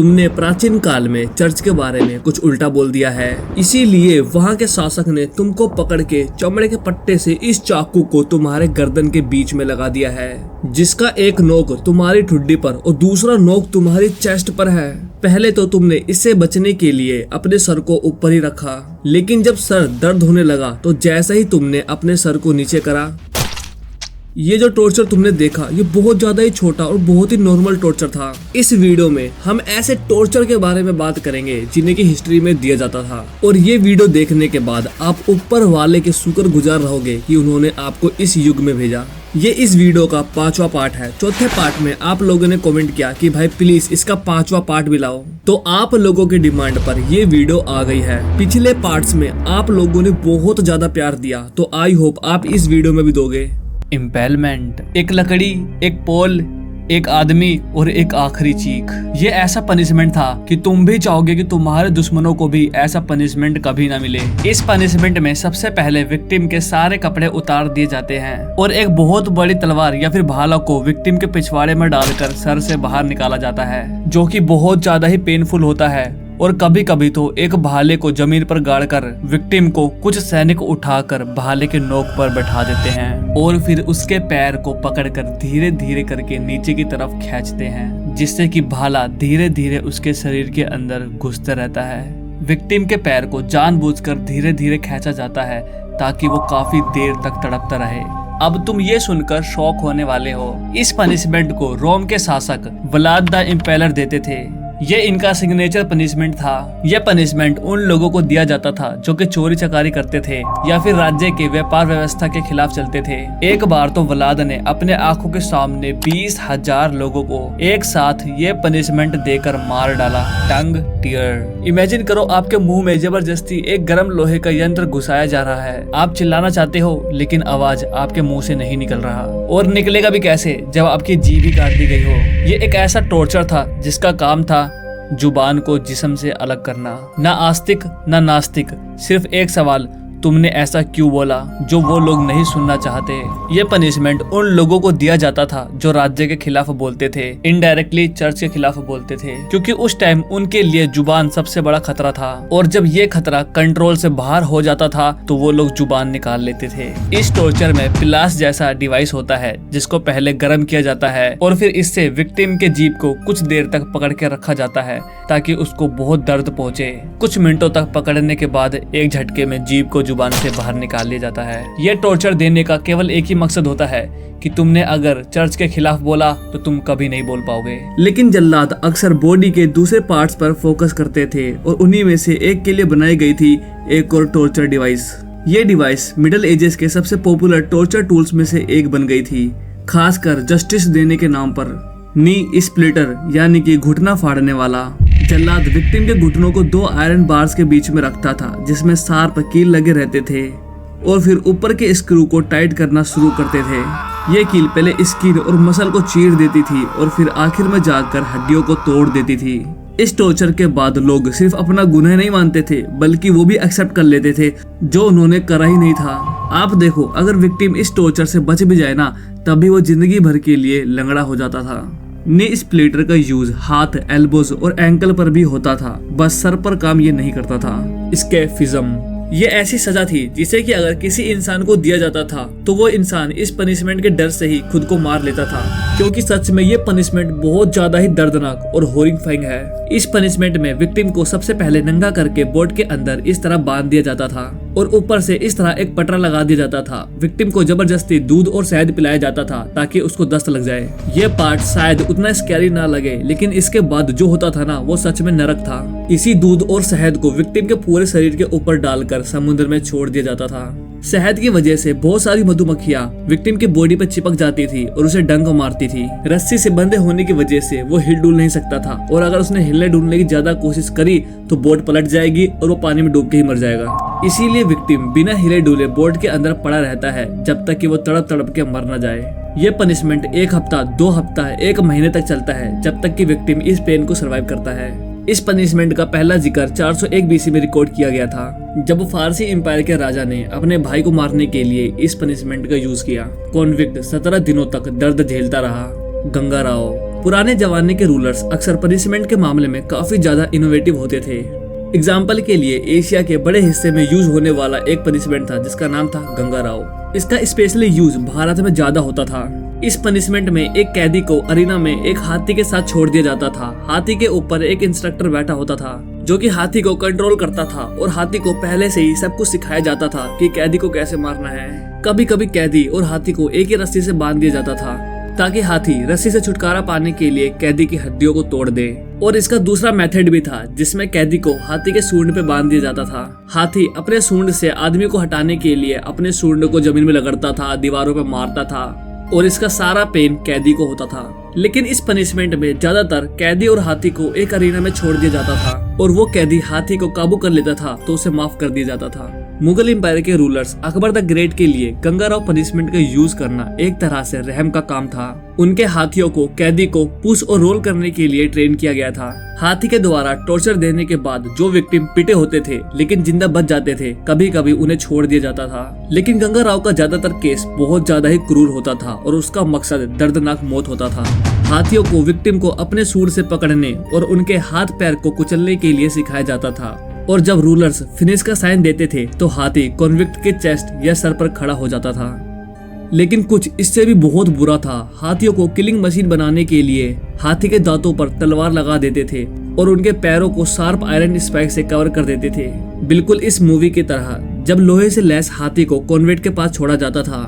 तुमने प्राचीन काल में चर्च के बारे में कुछ उल्टा बोल दिया है, इसीलिए वहाँ के शासक ने तुमको पकड़ के चमड़े के पट्टे से इस चाकू को तुम्हारे गर्दन के बीच में लगा दिया है, जिसका एक नोक तुम्हारी ठुड्डी पर और दूसरा नोक तुम्हारी चेस्ट पर है। पहले तो तुमने इससे बचने के लिए अपने सर को ऊपर ही रखा, लेकिन जब सर दर्द होने लगा तो जैसे ही तुमने अपने सर को नीचे करा, ये जो टॉर्चर तुमने देखा ये बहुत ज्यादा ही छोटा और बहुत ही नॉर्मल टॉर्चर था। इस वीडियो में हम ऐसे टॉर्चर के बारे में बात करेंगे जिन्हें की हिस्ट्री में दिया जाता था, और ये वीडियो देखने के बाद आप ऊपर वाले के शुक्रगुजार रहोगे कि उन्होंने आपको इस युग में भेजा। ये इस वीडियो का 5वां पार्ट है। चौथे पार्ट में आप लोगों ने कमेंट किया कि भाई प्लीज इसका 5वां पार्ट भी लाओ, तो आप लोगों की डिमांड पर ये वीडियो आ गई है। पिछले पार्ट्स में आप लोगों ने बहुत ज्यादा प्यार दिया, तो आई होप आप इस वीडियो में भी दोगे। इम्पेलमेंट, एक लकड़ी, एक पोल, एक आदमी और एक आखिरी चीख। ये ऐसा पनिशमेंट था कि तुम भी चाहोगे कि तुम्हारे दुश्मनों को भी ऐसा पनिशमेंट कभी ना मिले। इस पनिशमेंट में सबसे पहले विक्टिम के सारे कपड़े उतार दिए जाते हैं और एक बहुत बड़ी तलवार या फिर भाला को विक्टिम के पिछवाड़े में डालकर सर से बाहर निकाला जाता है, जो कि बहुत ज्यादा ही पेनफुल होता है। और कभी कभी तो एक भाले को जमीन पर गाड़कर विक्टिम को कुछ सैनिक उठाकर भाले के नोक पर बैठा देते हैं और फिर उसके पैर को पकड़कर धीरे धीरे करके नीचे की तरफ खींचते हैं, जिससे कि भाला धीरे धीरे उसके शरीर के अंदर घुसता रहता है। विक्टिम के पैर को जानबूझकर धीरे धीरे खींचा जाता है ताकि वो काफी देर तक तड़पता रहे। अब तुम ये सुनकर शॉक होने वाले हो, इस पनिशमेंट को रोम के शासक व्लाद द इम्पेलर देते थे। ये इनका सिग्नेचर पनिशमेंट था। यह पनिशमेंट उन लोगों को दिया जाता था जो कि चोरी चकारी करते थे या फिर राज्य के व्यापार व्यवस्था के खिलाफ चलते थे। एक बार तो व्लाद ने अपने आंखों के सामने 20,000 लोगों को एक साथ ये पनिशमेंट देकर मार डाला। टंग टियर। इमेजिन करो आपके मुंह में जबरदस्ती एक गर्म लोहे का यंत्र घुसाया जा रहा है। आप चिल्लाना चाहते हो लेकिन आवाज आपके मुंह से नहीं निकल रहा, और निकलेगा भी कैसे जब आपकी जीभ ही काट दी गई हो। ये एक ऐसा टॉर्चर था जिसका काम था जुबान को जिस्म से अलग करना। ना आस्तिक ना नास्तिक, सिर्फ एक सवाल, तुमने ऐसा क्यों बोला, जो वो लोग नहीं सुनना चाहते। ये पनिशमेंट उन लोगों को दिया जाता था जो राज्य के खिलाफ बोलते थे, इनडायरेक्टली चर्च के खिलाफ बोलते थे, क्योंकि उस टाइम उनके लिए जुबान सबसे बड़ा खतरा था। और जब ये खतरा कंट्रोल से बाहर हो जाता था तो वो लोग जुबान निकाल लेते थे। इस टॉर्चर में पिलास जैसा डिवाइस होता है जिसको पहले गर्म किया जाता है और फिर इससे विक्टिम के जीभ को कुछ देर तक पकड़ के रखा जाता है ताकि उसको बहुत दर्द पहुंचे। कुछ मिनटों तक पकड़ने के बाद एक झटके में जीभ को जुबान से बाहर निकाल लिया जाता है। यह टॉर्चर देने का केवल एक ही मकसद होता है कि तुमने अगर चर्च के खिलाफ बोला तो तुम कभी नहीं बोल पाओगे। लेकिन जल्लाद अक्सर बॉडी के दूसरे पार्ट्स पर फोकस करते थे और उन्हीं में से एक के लिए बनाई गई थी एक और टॉर्चर डिवाइस। ये डिवाइस मिडिल एजेस के सबसे पॉपुलर टॉर्चर टूल्स में से एक बन गई थी, खासकर जस्टिस देने के नाम पर। नी स्प्लिटर यानी कि घुटना फाड़ने वाला। जल्लाद विक्टिम के घुटनों को 2 आयरन बार्स के बीच में रखता था जिसमें शार्प कील लगे रहते थे, और फिर ऊपर के स्क्रू को टाइट करना शुरू करते थे। ये कील पहले स्किन और मसल को चीर देती थी और फिर आखिर में जाकर हड्डियों को तोड़ देती थी। इस टॉर्चर के बाद लोग सिर्फ अपना गुनाह नहीं मानते थे बल्कि वो भी एक्सेप्ट कर लेते थे जो उन्होंने करा ही नहीं था। आप देखो, अगर विक्टिम इस टॉर्चर से बच भी जाए ना, तभी वो जिंदगी भर के लिए लंगड़ा हो जाता था। नी स्प्लिटर का यूज हाथ, एल्बोज और एंकल पर भी होता था, बस सर पर काम ये नहीं करता था। एस्केपिज्म, ये ऐसी सजा थी जिसे कि अगर किसी इंसान को दिया जाता था तो वो इंसान इस पनिशमेंट के डर से ही खुद को मार लेता था, क्योंकि सच में ये पनिशमेंट बहुत ज्यादा ही दर्दनाक और हॉरिफाइंग है। इस पनिशमेंट में विक्टिम को सबसे पहले नंगा करके बोट के अंदर इस तरह बांध दिया जाता था और ऊपर से इस तरह एक पटरा लगा दिया जाता था। विक्टिम को जबरदस्ती दूध और शहद पिलाया जाता था ताकि उसको दस्त लग जाए। ये पार्ट शायद उतना स्कैरी ना लगे, लेकिन इसके बाद जो होता था ना वो सच में नरक था। इसी दूध और शहद को विक्टिम के पूरे शरीर के ऊपर डालकर समुद्र में छोड़ दिया जाता था। शहद की वजह से बहुत सारी मधुमक्खियां विक्टिम की बॉडी पर चिपक जाती थी और उसे डंक मारती थी। रस्सी से बंधे होने की वजह से वो हिल डुल नहीं सकता था, और अगर उसने हिलने डुलने की ज्यादा कोशिश करी तो बोट पलट जाएगी और वो पानी में डूब के ही मर जाएगा। इसीलिए विक्टिम बिना हिले डुले बोट के अंदर पड़ा रहता है जब तक कि वो तड़प तड़प के मर न जाए। ये पनिशमेंट 1 हफ्ता, 2 हफ्ता, 1 महीने तक चलता है जब तक कि विक्टिम इस पेन को सर्वाइव करता है। इस पनिशमेंट का पहला जिक्र 401 बीसी में रिकॉर्ड किया गया था, जब फारसी एम्पायर के राजा ने अपने भाई को मारने के लिए इस पनिशमेंट का यूज किया। कॉन्विक्ट 17 दिनों तक दर्द झेलता रहा। गंगा राव पुराने जमाने के रूलर्स अक्सर पनिशमेंट के मामले में काफी ज्यादा इनोवेटिव होते थे। एग्जाम्पल के लिए एशिया के बड़े हिस्से में यूज होने वाला एक पनिशमेंट था जिसका नाम था गंगा राव। इसका स्पेशली यूज भारत में ज्यादा होता था। इस पनिशमेंट में एक कैदी को अरीना में एक हाथी के साथ छोड़ दिया जाता था। हाथी के ऊपर एक इंस्ट्रक्टर बैठा होता था जो कि हाथी को कंट्रोल करता था और हाथी को पहले से ही सब कुछ सिखाया जाता था कि कैदी को कैसे मारना है। कभी कभी कैदी और हाथी को एक ही रस्सी से बांध दिया जाता था ताकि हाथी रस्सी से छुटकारा पाने के लिए कैदी की हड्डियों को तोड़ दे। और इसका दूसरा मेथड भी था जिसमें कैदी को हाथी के सूंड पे बांध दिया जाता था। हाथी अपने सूंड से आदमी को हटाने के लिए अपने सूंड को जमीन में रगड़ता था, दीवारों पे मारता था और इसका सारा पेन कैदी को होता था। लेकिन इस पनिशमेंट में ज्यादातर कैदी और हाथी को एक अरीना में छोड़ दिया जाता था और वो कैदी हाथी को काबू कर लेता था तो उसे माफ कर दिया जाता था। मुगल एम्पायर के रूलर्स अकबर द ग्रेट के लिए गंगा राव पनिशमेंट का यूज करना एक तरह से रहम का काम था। उनके हाथियों को कैदी को पुश और रोल करने के लिए ट्रेन किया गया था। हाथी के द्वारा टॉर्चर देने के बाद जो विक्टिम पिटे होते थे लेकिन जिंदा बच जाते थे, कभी कभी उन्हें छोड़ दिया जाता था। लेकिन गंगा राव का ज्यादातर केस बहुत ज्यादा ही क्रूर होता था और उसका मकसद दर्दनाक मौत होता था। हाथियों को विक्टिम को अपने सूंड से पकड़ने और उनके हाथ पैर को कुचलने के लिए सिखाया जाता था और जब रूलर्स फिनिश का साइन देते थे तो हाथी कॉन्विक्ट के चेस्ट या सर पर खड़ा हो जाता था। लेकिन कुछ इससे भी बहुत बुरा था। हाथियों को किलिंग मशीन बनाने के लिए हाथी के दांतों पर तलवार लगा देते थे और उनके पैरों को शार्प आयरन स्पाइक से कवर कर देते थे, बिल्कुल इस मूवी की तरह। जब लोहे से लैस हाथी को कॉन्वेंट के पास छोड़ा जाता था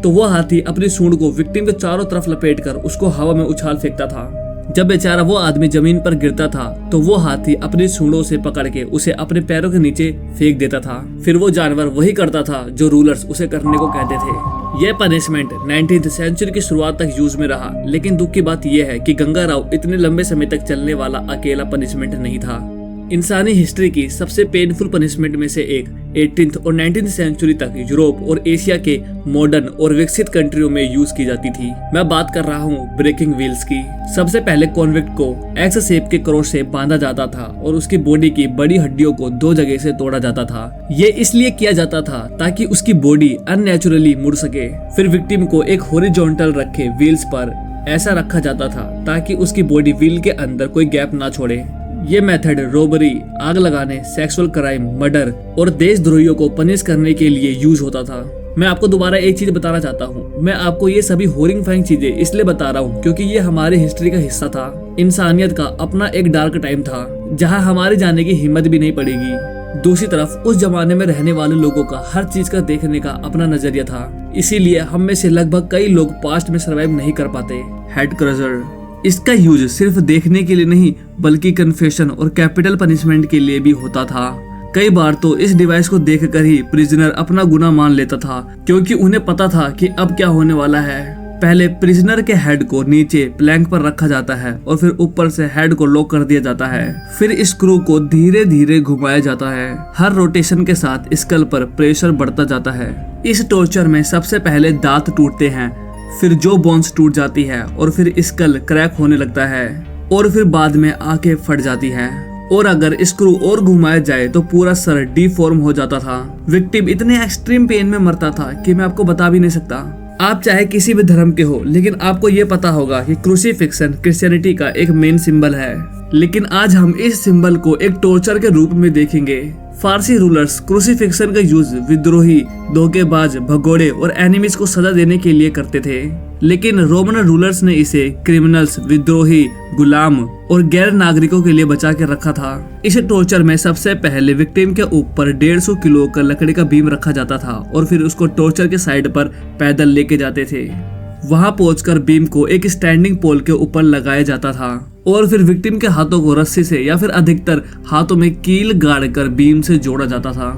तो वो हाथी अपनी सूंड को विक्टिम के चारों तरफ लपेटकर उसको हवा में उछाल फेंकता था। जब बेचारा वो आदमी जमीन पर गिरता था तो वो हाथी अपनी सूंडों से पकड़ के उसे अपने पैरों के नीचे फेंक देता था। फिर वो जानवर वही करता था जो रूलर्स उसे करने को कहते थे। यह पनिशमेंट 19th सेंचुरी की शुरुआत तक यूज में रहा, लेकिन दुख की बात यह है कि गंगा राव इतने लंबे समय तक चलने वाला अकेला पनिशमेंट नहीं था। इंसानी हिस्ट्री की सबसे पेनफुल पनिशमेंट में से एक 18th और 19th सेंचुरी तक यूरोप और एशिया के मॉडर्न और विकसित कंट्रियों में यूज की जाती थी। मैं बात कर रहा हूँ ब्रेकिंग व्हील्स की। सबसे पहले कॉन्विक्ट को एक्स शेप के क्रॉस से बांधा जाता था और उसकी बॉडी की बड़ी हड्डियों को दो जगह से तोड़ा जाता था। ये इसलिए किया जाता था ताकि उसकी बॉडी अननेचुरली मुड़ सके। फिर विक्टिम को एक हॉरिजॉन्टल रखे व्हील्स पर ऐसा रखा जाता था ताकि उसकी बॉडी व्हील के अंदर कोई गैप ना छोड़े। ये मेथड रॉबरी, आग लगाने, सेक्सुअल क्राइम, मर्डर और देशद्रोहियों को पनिश करने के लिए यूज होता था। मैं आपको दोबारा एक चीज बताना चाहता हूँ। मैं आपको ये सभी हॉरिफाइंग चीजें इसलिए बता रहा हूँ क्योंकि ये हमारी हिस्ट्री का हिस्सा था। इंसानियत का अपना एक डार्क टाइम था जहाँ हमारे जाने की हिम्मत भी नहीं पड़ेगी। दूसरी तरफ उस जमाने में रहने वाले लोगों का हर चीज का देखने का अपना नजरिया था, इसीलिए हम में से लगभग कई लोग पास्ट में सर्वाइव नहीं कर पाते। हेड क्रशर, इसका यूज सिर्फ देखने के लिए नहीं बल्कि कन्फेशन और कैपिटल पनिशमेंट के लिए भी होता था। कई बार तो इस डिवाइस को देखकर ही प्रिजनर अपना गुनाह मान लेता था क्योंकि उन्हें पता था कि अब क्या होने वाला है। पहले प्रिजनर के हेड को नीचे प्लैंक पर रखा जाता है और फिर ऊपर से हेड को लॉक कर दिया जाता है। फिर स्क्रू को धीरे धीरे घुमाया जाता है। हर रोटेशन के साथ स्कल पर प्रेशर बढ़ता जाता है। इस टॉर्चर में सबसे पहले दांत टूटते हैं, फिर जो बोन्स टूट जाती है और फिर स्कल क्रैक होने लगता है और फिर बाद में आंखें फट जाती है और अगर स्क्रू और घुमाया जाए तो पूरा सर डिफॉर्म हो जाता था। विक्टिम इतने एक्सट्रीम पेन में मरता था कि मैं आपको बता भी नहीं सकता। आप चाहे किसी भी धर्म के हो, लेकिन आपको ये पता होगा कि क्रूसीफिक्शन क्रिश्चियनिटी का एक मेन सिंबल है। लेकिन आज हम इस सिंबल को एक टॉर्चर के रूप में देखेंगे। फारसी रूलर्स क्रूसीफिक्शन का यूज विद्रोही, धोखेबाज, भगोड़े और एनिमीज को सजा देने के लिए करते थे, लेकिन रोमन रूलर्स ने इसे क्रिमिनल्स, विद्रोही, गुलाम और गैर नागरिकों के लिए बचा के रखा था। इस टॉर्चर में सबसे पहले विक्टिम के ऊपर 150 किलो का लकड़ी का बीम रखा जाता था और फिर उसको टॉर्चर के साइड पर पैदल लेके जाते थे। वहां पहुंचकर बीम को एक स्टैंडिंग पोल के ऊपर लगाया जाता था और फिर विक्टिम के हाथों को रस्सी से या फिर अधिकतर हाथों में कील गाड़ कर बीम से जोड़ा जाता था।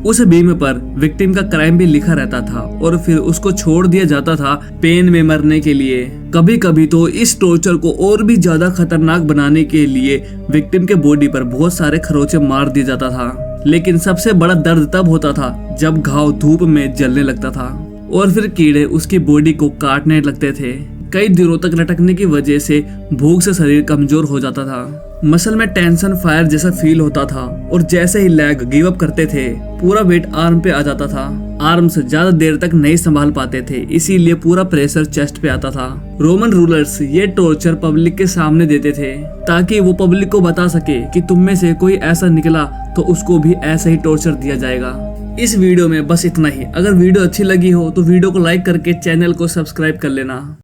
उस बीम पर विक्टिम का क्राइम भी लिखा रहता था और फिर उसको छोड़ दिया जाता था पेन में मरने के लिए। कभी कभी तो इस टॉर्चर को और भी ज्यादा खतरनाक बनाने के लिए विक्टिम के बॉडी पर बहुत सारे खरोंचे मार दिया जाता था। लेकिन सबसे बड़ा दर्द तब होता था जब घाव धूप में जलने लगता था और फिर कीड़े उसकी बॉडी को काटने लगते थे। कई दिनों तक लटकने की वजह से भूख से शरीर कमजोर हो जाता था। मसल में टेंशन फायर जैसा फील होता था और जैसे ही लेग गिव अप करते थे पूरा वेट आर्म पे आ जाता था। आर्म्स ज्यादा देर तक नहीं संभाल पाते थे, इसीलिए पूरा प्रेशर चेस्ट पे आता था। रोमन रूलर्स ये टॉर्चर पब्लिक के सामने देते थे ताकि वो पब्लिक को बता सके कि तुम में से कोई ऐसा निकला तो उसको भी ऐसा ही टॉर्चर दिया जाएगा। इस वीडियो में बस इतना ही। अगर वीडियो अच्छी लगी हो तो वीडियो को लाइक करके चैनल को सब्सक्राइब कर लेना।